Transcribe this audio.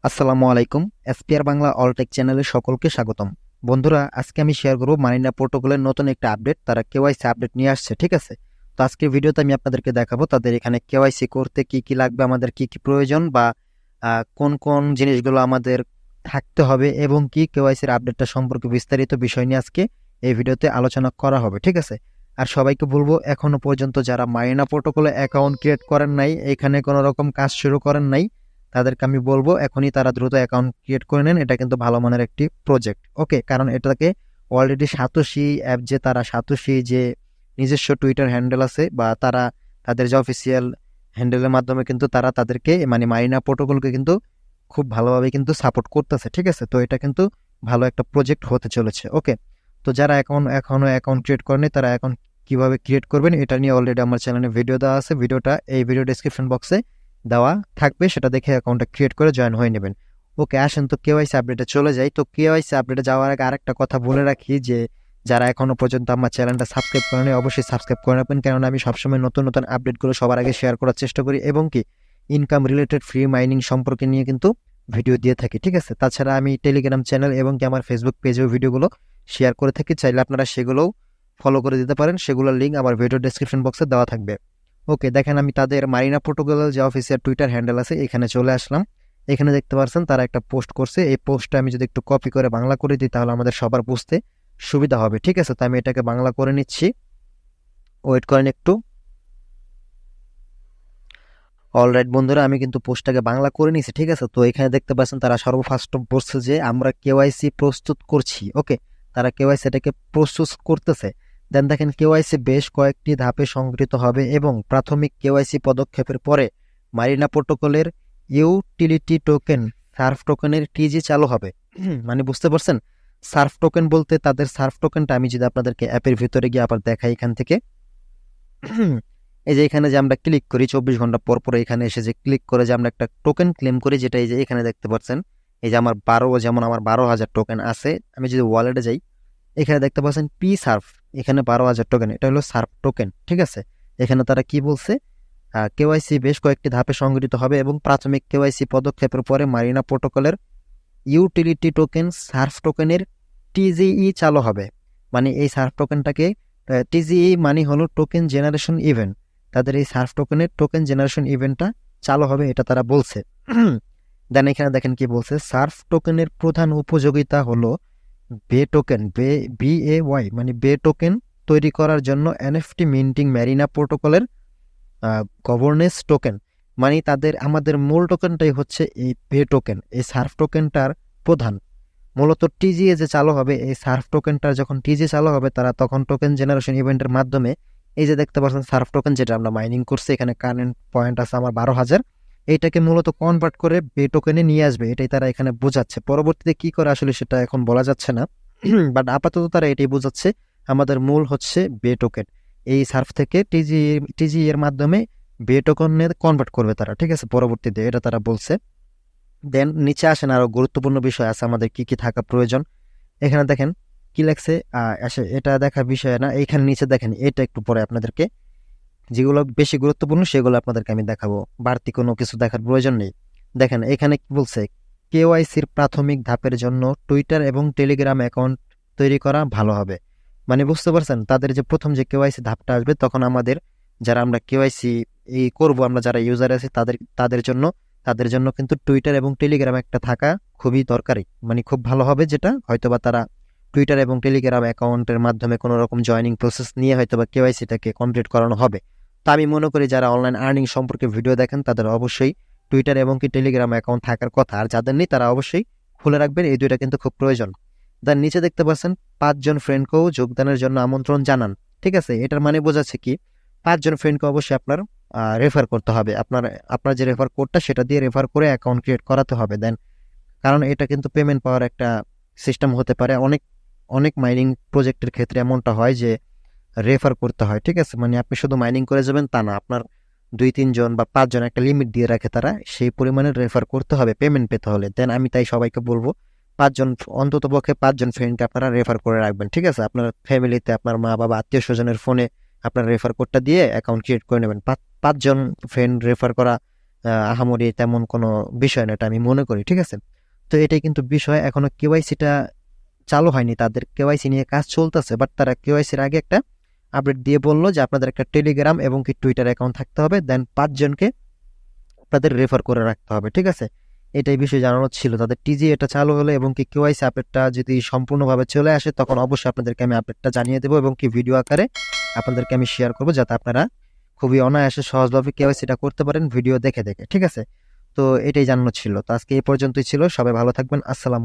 আসসালামু আলাইকুম। এসপিআর বাংলা অলটেক চ্যানেলে সকলকে স্বাগতম। বন্ধুরা, আজকে আমি শেয়ার করব মানিনা প্রোটোকলের নতুন একটা আপডেট। তারা কেওয়াইসি আপডেট নিয়ে আসছে, ঠিক আছে? তো আজকের ভিডিওতে আমি আপনাদেরকে দেখাবো তাদের এখানে কেওয়াইসি করতে কি কি লাগবে, আমাদের কি কি প্রয়োজন, বা কোন কোন জিনিসগুলো আমাদের থাকতে হবে, এবং কি কেওয়াইসির আপডেটটা সম্পর্কে বিস্তারিত বিষয় নিয়ে আজকে এই ভিডিওতে আলোচনা করা হবে, ঠিক আছে? আর সবাইকে বলবো, এখনো পর্যন্ত যারা মারিনা প্রোটোকলে অ্যাকাউন্ট ক্রিয়েট করেন নাই, এখানে কোনো রকম কাজ শুরু করেন নাই, তাদেরকে আমি বলবো এখনই তারা দ্রুত অ্যাকাউন্ট ক্রিয়েট করে নেন। এটা কিন্তু ভালো মানের একটি প্রজেক্ট, ওকে? কারণ এটাকে অলরেডি সাতোশি অ্যাপ, যে তারা সাতোশি যে নিজস্ব টুইটার হ্যান্ডেল আছে, বা তারা তাদের যে অফিসিয়াল হ্যান্ডেলের মাধ্যমে কিন্তু তারা তাদেরকে মানে মারিনা প্রোটোকলকে কিন্তু খুব ভালোভাবে কিন্তু সাপোর্ট করতেছে, ঠিক আছে? তো এটা কিন্তু ভালো একটা প্রজেক্ট হতে চলেছে, ওকে? তো যারা এখনো অ্যাকাউন্ট ক্রিয়েট করেনি, তারা অ্যাকাউন্ট কিভাবে ক্রিয়েট করবেন এটা নিয়ে অলরেডি আমার চ্যানেলে ভিডিও দেওয়া আছে। ভিডিওটা এই ভিডিও ডেসক্রিপশন বক্সে দেওয়া থাকবে, সেটা দেখে অ্যাকাউন্টটা ক্রিয়েট করে জয়েন হয়ে নেবেন। ওকে, আসেন তো কেওয়াইসি আপডেটে চলে যাই। তো কেওয়াইসি আপডেটে যাওয়ার আগে আরেকটা কথা বলে রাখি, যে যারা এখনো পর্যন্ত আমার চ্যানেলটা সাবস্ক্রাইব করেনি অবশ্যই সাবস্ক্রাইব করে রাখবেন, কারণ আমি সবসময় নতুন নতুন আপডেটগুলো সবার আগে শেয়ার করার চেষ্টা করি, এবং কি ইনকাম রিলেটেড ফ্রি মাইনিং সম্পর্কে নিয়ে কিন্তু ভিডিও দিয়ে থাকি, ঠিক আছে? তাছাড়া আমি টেলিগ্রাম চ্যানেল এবং কি আমার ফেসবুক পেজেও ভিডিওগুলো শেয়ার করে থাকি, চাইলে আপনারা সেগুলোও ফলো করে দিতে পারেন। সেগুলোর লিঙ্ক আমার ভিডিও ডেসক্রিপশন বক্সে দেওয়া থাকবে। ওকে, দেখেন আমি তাদের মারিনা প্রোটোকলের যে অফিসিয়াল টুইটার হ্যান্ডেল আছে এখানে চলে আসলাম। এখানে দেখতে পাচ্ছেন তারা একটা পোস্ট করছে। এই পোস্টটা আমি যদি একটু কপি করে বাংলা করে দিই তাহলে আমাদের সবার বুঝতে সুবিধা হবে, ঠিক আছে? তো আমি এটাকে বাংলা করে নিচ্ছি, ওয়েট করেন একটু। অলরাইট বন্ধুরা, আমি কিন্তু পোস্টটাকে বাংলা করে নিয়েছি, ঠিক আছে? তো এখানে দেখতে পাচ্ছেন তারা সর্বফার্স্ট বলছে যে আমরা কেওয়াইসি প্রস্তুত করছি, ওকে? তারা কেওয়াইসি এটাকে প্রস্তুত করতেছে। দেন দেখেন কেওয়াইসি বেশ কয়েকটি ধাপে সংগঠিত হবে, এবং প্রাথমিক কেওয়াইসি পদক্ষেপের পরে মারিনা প্রোটোকলের ইউটিলিটি টোকেন সার্ফ টোকেনের টিজি চালু হবে। মানে বুঝতে পারছেন? সার্ফ টোকেন বলতে তাদের সার্ফ টোকেনটা আমি যদি আপনাদেরকে অ্যাপের ভিতরে গিয়ে আবার দেখাই এখান থেকে, এই যে এখানে যে আমরা ক্লিক করি 24 ঘন্টা পর পর, এখানে এসে যে ক্লিক করে যে আমরা একটা টোকেন ক্লেম করি, যেটা এই যে এখানে দেখতে পাচ্ছেন, এই যে আমার 12,000 টোকেন আছে। আমি যদি ওয়ালেটে যাই, এখানে দেখতে পাচ্ছেন পি সার্ফ, এখানে 12,000 টোকেন, এটা হলো সার্ফ টোকেন, ঠিক আছে? এখানে তারা কি বলছে, কেওয়াইসি বেশ কয়েকটি ধাপে সংগঠিত হবে, এবং প্রাথমিক কেওয়াইসি পদক্ষেপের পরে মারিনা প্রোটোকলের ইউটিলিটি টোকেন সার্ফ টোকেনের টিজিই চালু হবে। মানে এই সার্ফ টোকেনটাকে, টিজিই মানে হলো টোকেন জেনারেশন ইভেন্ট, তাদের এই সার্ফ টোকেনের টোকেন জেনারেশন ইভেন্টটা চালু হবে, এটা তারা বলছে। দেন এখানে দেখেন কি বলছে, সার্ফ টোকেনের প্রধান উপযোগিতা হলো বে টোকেন, BAY মানে বে টোকেন তৈরি করার জন্য এনএফটি মিন্টিং মারিনা প্রোটোকলের গভর্নেন্স টোকেন। মানে আমাদের মূল টোকেনটাই হচ্ছে এই বে টোকেন, এই সার্ফ টোকেনটার প্রধান। মূলত টিজিএ যে চালু হবে, এই সার্ফ টোকেনটার যখন টিজি চালু হবে, তারা তখন টোকেন জেনারেশন ইভেন্টের মাধ্যমে এই যে দেখতে পাচ্ছেন সার্ফ টোকেন যেটা আমরা মাইনিং করছি, এখানে কারেন্ট পয়েন্ট আছে আমার 12,000, এইটাকে মূলত কনভার্ট করে বে টোকেনে নিয়ে আসবে, এটাই তারা এখানে বোঝাচ্ছে। পরবর্তীতে কি করে আসলে সেটা এখন বলা যাচ্ছে না, বাট আপাতত তারা এটাই বোঝাচ্ছে, আমাদের মূল হচ্ছে বে টোকেন। এই সার্ফ থেকে টিজি এর মাধ্যমে বে টোকেনে কনভার্ট করবে তারা, ঠিক আছে? পরবর্তীতে এটা তারা বলছে। দেন নিচে আসেন, আরো গুরুত্বপূর্ণ বিষয় আছে আমাদের কি কি থাকা প্রয়োজন। এখানে দেখেন কি লেখছে, আসে এটা দেখার বিষয় না, এইখানে নিচে দেখেন, এটা একটু পরে আপনাদেরকে যেগুলো বেশি গুরুত্বপূর্ণ সেগুলো আপনাদেরকে আমি দেখাবো, বাড়তি কোনো কিছু দেখার প্রয়োজন নেই। দেখেন এখানে কি বলছে, কেওয়াইসির প্রাথমিক ধাপের জন্য টুইটার এবং টেলিগ্রাম অ্যাকাউন্ট তৈরি করা ভালো হবে। মানে বুঝতে পারছেন, তাদের যে প্রথম যে কেওয়াইসি ধাপটা আসবে, তখন আমাদের যারা আমরা কেওয়াইসি এই করবো, আমরা যারা ইউজার আছি তাদের জন্য কিন্তু টুইটার এবং টেলিগ্রাম একটা থাকা খুবই দরকারি, মানে খুব ভালো হবে, যেটা হয়তোবা তারা টুইটার এবং টেলিগ্রাম অ্যাকাউন্টের মাধ্যমে কোনো রকম জয়নিং প্রসেস নিয়ে হয়তোবা কেওয়াইসিটাকে কমপ্লিট করানো হবে। তা আমি মনে করি যারা অনলাইন আর্নিং সম্পর্কে ভিডিও দেখেন তাদের অবশ্যই টুইটার এবং কি টেলিগ্রাম অ্যাকাউন্ট থাকার কথা, আর যাদের নেই তারা অবশ্যই খুলে রাখবেন, এই দুইটা কিন্তু খুব প্রয়োজন। তার নিচে দেখতে পাচ্ছেন 5 জন ফ্রেন্ডকেও যোগদানের জন্য আমন্ত্রণ জানান, ঠিক আছে? এটার মানে বোঝাচ্ছে কি, 5 জন ফ্রেন্ডকে অবশ্যই আপনার রেফার করতে হবে, আপনার যে রেফার কোডটা সেটা দিয়ে রেফার করে অ্যাকাউন্ট ক্রিয়েট করাতে হবে। দেন কারণ এটা কিন্তু পেমেন্ট পাওয়ার একটা সিস্টেম হতে পারে, অনেক অনেক মাইনিং প্রজেক্টের ক্ষেত্রে এমনটা হয় যে রেফার করতে হয়, ঠিক আছে? মানে আপনি শুধু মাইনিং করে যাবেন তা না, আপনার 2-3 জন বা 5 জন একটা লিমিট দিয়ে রাখে তারা, সেই পরিমাণে রেফার করতে হবে পেমেন্ট পেতে হলে। দেন আমি তাই সবাইকে বলবো 5 জন, অন্তত পক্ষে 5 জন ফ্রেন্ডকে আপনারা রেফার করে রাখবেন, ঠিক আছে? আপনার ফ্যামিলিতে আপনার মা বাবা আত্মীয় স্বজনের ফোনে আপনার রেফার কোডটা দিয়ে অ্যাকাউন্ট ক্রিয়েট করে নেবেন। 5 জন ফ্রেন্ড রেফার করা আহামরি তেমন কোনো বিষয় না, এটা আমি মনে করি। ঠিক আছে, তো এটাই কিন্তু বিষয়। এখনো কেওয়াইসিটা চালু হয়নি, তাদের কেওয়াইসি নিয়ে কাজ চলতেছে, বাট তারা কেওয়াইসির আগে একটা আপডেট দিয়ে বললো যে আপনাদের একটা টেলিগ্রাম এবং কি টুইটার অ্যাকাউন্ট থাকতে হবে, দেন 5 জনকে আপনাদের রেফার করে রাখতে হবে। ঠিক আছে, এটাই বিষয় জানানো ছিল। তাদের টিজি এটা চালু হলে এবং কি কেওয়াইসি আপডেটটা যদি সম্পূর্ণভাবে চলে আসে, তখন অবশ্যই আপনাদেরকে আমি আপডেটটা জানিয়ে দেবো এবং কি ভিডিও আকারে আপনাদেরকে আমি শেয়ার করবো, যাতে আপনারা খুবই অনায়াসে সহজভাবে কেওয়াইসিটা করতে পারেন ভিডিও দেখে দেখে। ঠিক আছে, তো এটাই জানানো ছিল। তো আজকে এই পর্যন্তই ছিল। সবাই ভালো থাকবেন। আসসালাম।